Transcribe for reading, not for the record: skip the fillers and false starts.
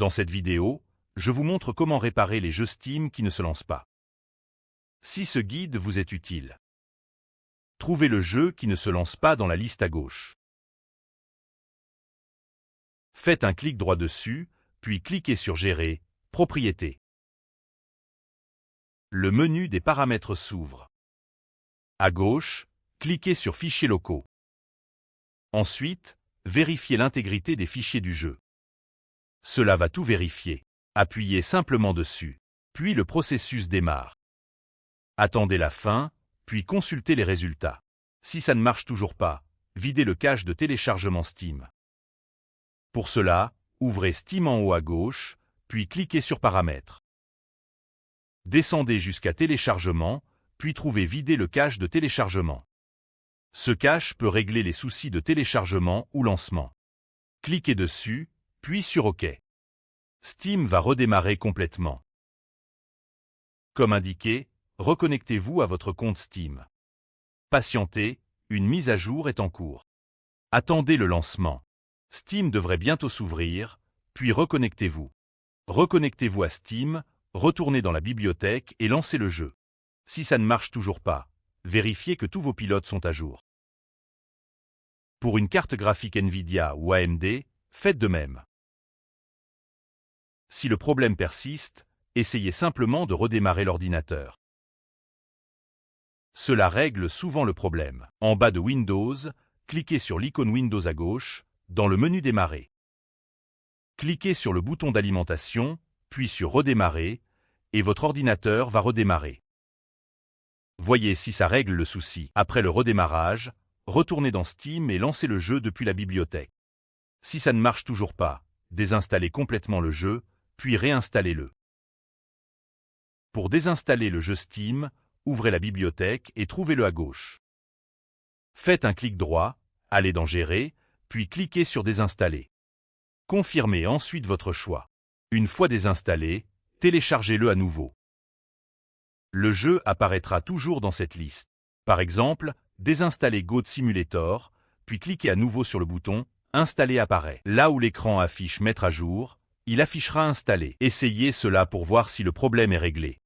Dans cette vidéo, je vous montre comment réparer les jeux Steam qui ne se lancent pas. Si ce guide vous est utile, trouvez le jeu qui ne se lance pas dans la liste à gauche. Faites un clic droit dessus, puis cliquez sur Gérer, Propriétés. Le menu des paramètres s'ouvre. À gauche, cliquez sur Fichiers locaux. Ensuite, vérifiez l'intégrité des fichiers du jeu. Cela va tout vérifier. Appuyez simplement dessus, puis le processus démarre. Attendez la fin, puis consultez les résultats. Si ça ne marche toujours pas, videz le cache de téléchargement Steam. Pour cela, ouvrez Steam en haut à gauche, puis cliquez sur Paramètres. Descendez jusqu'à Téléchargement, puis trouvez Vider le cache de téléchargement. Ce cache peut régler les soucis de téléchargement ou lancement. Cliquez dessus, puis sur OK. Steam va redémarrer complètement. Comme indiqué, reconnectez-vous à votre compte Steam. Patientez, une mise à jour est en cours. Attendez le lancement. Steam devrait bientôt s'ouvrir, puis reconnectez-vous. Reconnectez-vous à Steam, retournez dans la bibliothèque et lancez le jeu. Si ça ne marche toujours pas, vérifiez que tous vos pilotes sont à jour. Pour une carte graphique Nvidia ou AMD, faites de même. Si le problème persiste, essayez simplement de redémarrer l'ordinateur. Cela règle souvent le problème. En bas de Windows, cliquez sur l'icône Windows à gauche, dans le menu Démarrer. Cliquez sur le bouton d'alimentation, puis sur Redémarrer, et votre ordinateur va redémarrer. Voyez si ça règle le souci. Après le redémarrage, retournez dans Steam et lancez le jeu depuis la bibliothèque. Si ça ne marche toujours pas, désinstallez complètement le jeu, puis réinstallez-le. Pour désinstaller le jeu Steam, ouvrez la bibliothèque et trouvez-le à gauche. Faites un clic droit, allez dans Gérer, puis cliquez sur Désinstaller. Confirmez ensuite votre choix. Une fois désinstallé, téléchargez-le à nouveau. Le jeu apparaîtra toujours dans cette liste. Par exemple, désinstallez Goat Simulator, puis cliquez à nouveau sur le bouton « Installer » apparaît. Là où l'écran affiche « Mettre à jour », il affichera « Installé ». Essayez cela pour voir si le problème est réglé.